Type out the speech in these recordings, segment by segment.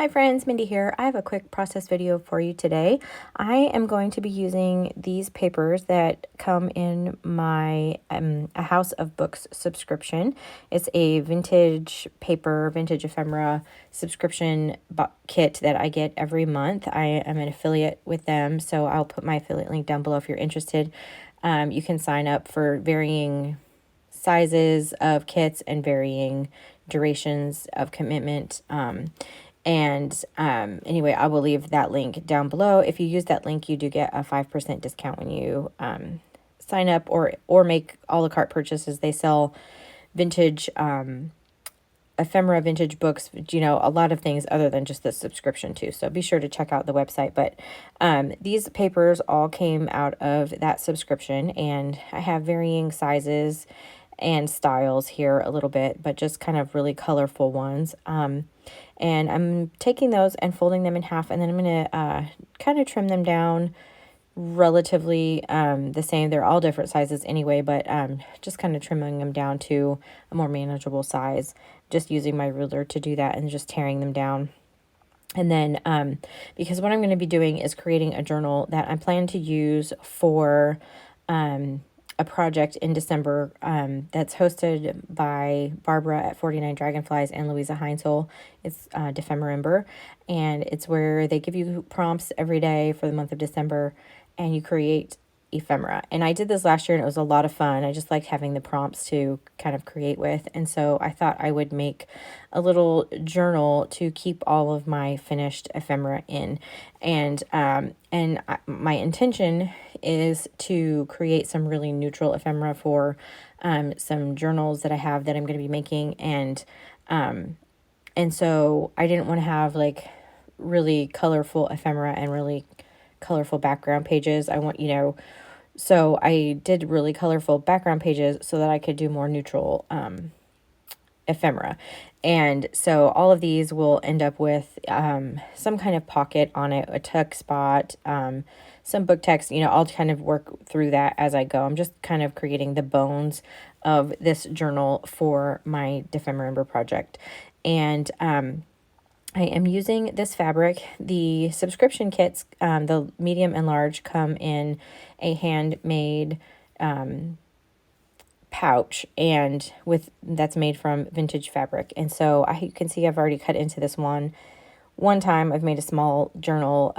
Hi friends, Mindy here. I have a quick process video for you today. I am going to be using these papers that come in my a House of Books subscription. It's a vintage paper, vintage ephemera subscription kit that I get every month. I am an affiliate with them, so I'll put my affiliate link down below if you're interested. You can sign up for varying sizes of kits and varying durations of commitment. Anyway, I will leave that link down below. If you use that link, you do get a 5% discount when you sign up or make a la carte purchases. They sell vintage ephemera, vintage books, a lot of things other than just the subscription too. So be sure to check out the website. But these papers all came out of that subscription, and I have varying sizes and styles here a little bit, but just kind of really colorful ones. And I'm taking those and folding them in half, and then I'm going to kind of trim them down relatively the same. They're all different sizes anyway, but just kind of trimming them down to a more manageable size, just using my ruler to do that and just tearing them down. And then because what I'm going to be doing is creating a journal that I'm planning to use for a project in December that's hosted by Barbara at 49 Dragonflies and Louisa Heinzel. It's Dephemerember, and it's where they give you prompts every day for the month of December, and you create ephemera. And I did this last year, and it was a lot of fun. I just liked having the prompts to kind of create with, and so I thought I would make a little journal to keep all of my finished ephemera in. And my intention is to create some really neutral ephemera for some journals that I have that I'm going to be making, and so I didn't want to have like really colorful ephemera and really colorful background pages. So I did really colorful background pages so that I could do more neutral ephemera. And so all of these will end up with some kind of pocket on it, a tuck spot, some book text. I'll kind of work through that as I go. I'm just kind of creating the bones of this journal for my Dephemerember project. And I am using this fabric. The subscription kits, the medium and large, come in a handmade pouch, and that's made from vintage fabric. And so you can see I've already cut into this one time. I've made a small journal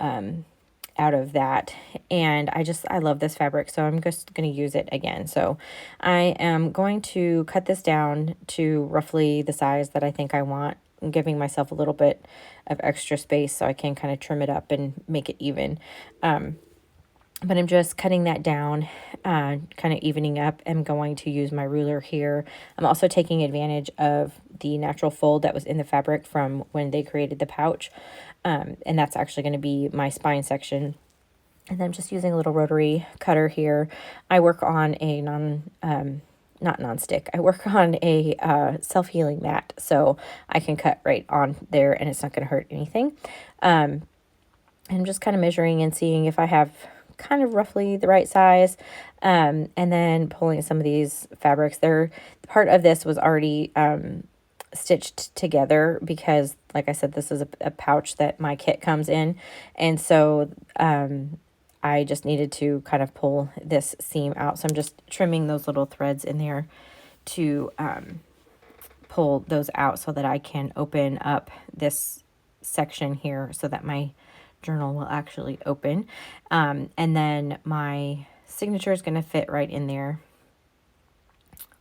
out of that, and I love this fabric, so I'm just going to use it again. So I am going to cut this down to roughly the size that I think I want. I'm giving myself a little bit of extra space so I can kind of trim it up and make it even. But I'm just cutting that down, kind of evening up. I'm going to use my ruler here. I'm also taking advantage of the natural fold that was in the fabric from when they created the pouch. And that's actually going to be my spine section. And then I'm just using a little rotary cutter here. I work on a not nonstick. I work on a self-healing mat, so I can cut right on there and it's not going to hurt anything. I'm just kind of measuring and seeing if I have kind of roughly the right size, and then pulling some of these fabrics. Part of this was already stitched together because, like I said, this is a pouch that my kit comes in, and so I just needed to kind of pull this seam out. So I'm just trimming those little threads in there to pull those out so that I can open up this section here so that my journal will actually open. And then my signature is going to fit right in there,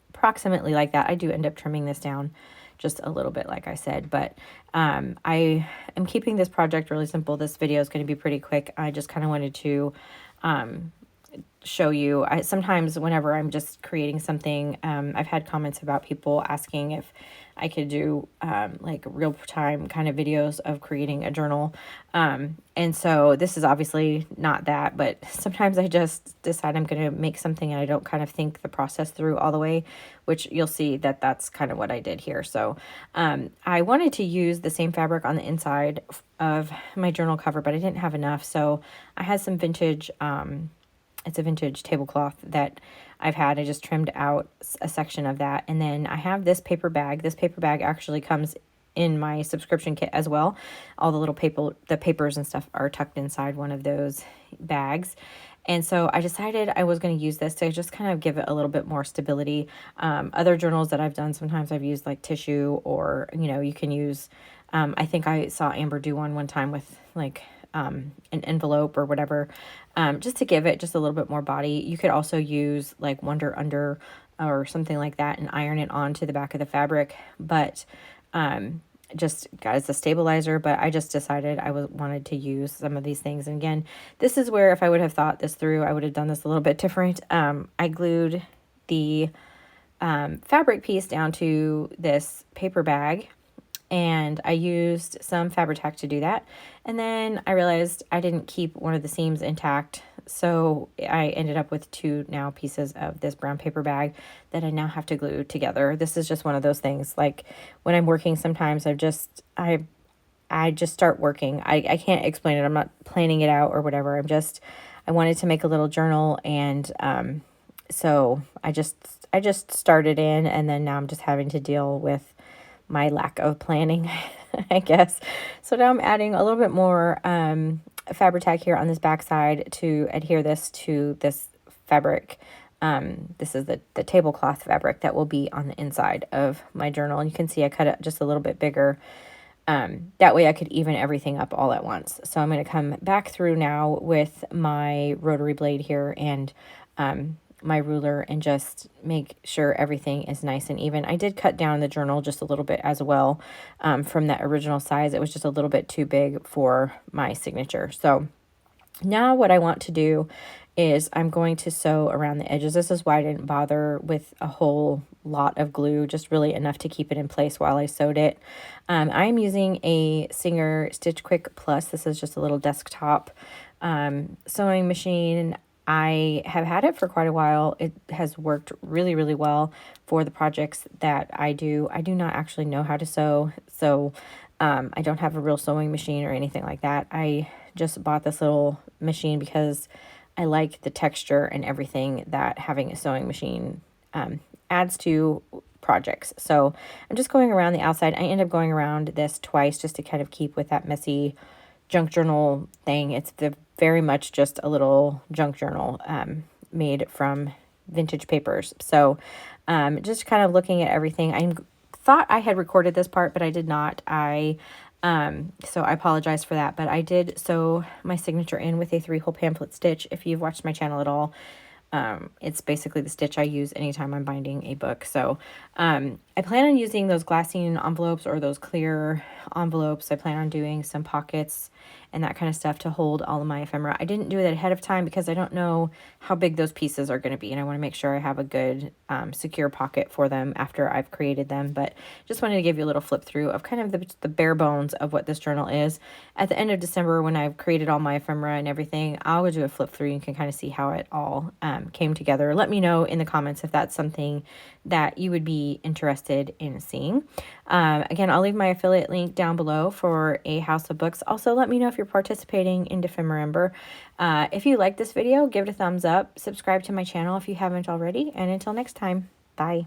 approximately like that. I do end up trimming this down just a little bit, like I said, but I am keeping this project really simple. This video is going to be pretty quick. I just kind of wanted to show you. Sometimes whenever I'm just creating something, I've had comments about people asking if I could do like real-time kind of videos of creating a journal. And so this is obviously not that, but sometimes I just decide I'm going to make something and I don't kind of think the process through all the way, which you'll see that that's kind of what I did here. So I wanted to use the same fabric on the inside of my journal cover, but I didn't have enough. So I had some vintage, it's a vintage tablecloth that I've had. I just trimmed out a section of that. And then I have this paper bag. This paper bag actually comes in my subscription kit as well. All the little the papers and stuff are tucked inside one of those bags. And so I decided I was going to use this to just kind of give it a little bit more stability. Other journals that I've done, sometimes I've used like tissue, or, you can use, I think I saw Amber do one time with like an envelope or whatever, just to give it just a little bit more body. You could also use like Wonder Under or something like that and iron it onto the back of the fabric. But just as a stabilizer, but I just decided I wanted to use some of these things. And again, this is where if I would have thought this through, I would have done this a little bit different. I glued the fabric piece down to this paper bag, and I used some Fabri-Tac to do that. And then I realized I didn't keep one of the seams intact, so I ended up with two now pieces of this brown paper bag that I now have to glue together. This is just one of those things, like when I'm working, sometimes I just start working. I can't explain it. I'm not planning it out or whatever. I wanted to make a little journal, and so I just started in, and then now I'm just having to deal with my lack of planning, I guess. So now I'm adding a little bit more Fabri-Tac here on this back side to adhere this to this fabric. This is the tablecloth fabric that will be on the inside of my journal. And you can see I cut it just a little bit bigger. That way I could even everything up all at once. So I'm going to come back through now with my rotary blade here and my ruler and just make sure everything is nice and even. I did cut down the journal just a little bit as well from that original size. It was just a little bit too big for my signature. So now what I want to do is I'm going to sew around the edges. This is why I didn't bother with a whole lot of glue, just really enough to keep it in place while I sewed it. I'm using a Singer Stitch Quick Plus. This is just a little desktop sewing machine. I have had it for quite a while. It has worked really, really well for the projects that I do. I do not actually know how to sew, so I don't have a real sewing machine or anything like that. I just bought this little machine because I like the texture and everything that having a sewing machine adds to projects. So I'm just going around the outside. I end up going around this twice just to kind of keep with that messy junk journal thing. It's very much just a little junk journal made from vintage papers. So just kind of looking at everything. I thought I had recorded this part, but I did not. So I apologize for that, but I did sew my signature in with a 3-hole pamphlet stitch. If you've watched my channel at all, it's basically the stitch I use anytime I'm binding a book. So I plan on using those glassine envelopes or those clear envelopes. I plan on doing some pockets and that kind of stuff to hold all of my ephemera. I didn't do it ahead of time because I don't know how big those pieces are going to be, and I want to make sure I have a good secure pocket for them after I've created them. But just wanted to give you a little flip through of kind of the bare bones of what this journal is. At the end of December, when I've created all my ephemera and everything, I'll do a flip through and you can kind of see how it all came together. Let me know in the comments if that's something that you would be interested in seeing. Again, I'll leave my affiliate link down below for a house of books. Also, let me know if you're participating in Dephemerember. If you like this video, give it a thumbs up. Subscribe to my channel if you haven't already. And until next time, bye.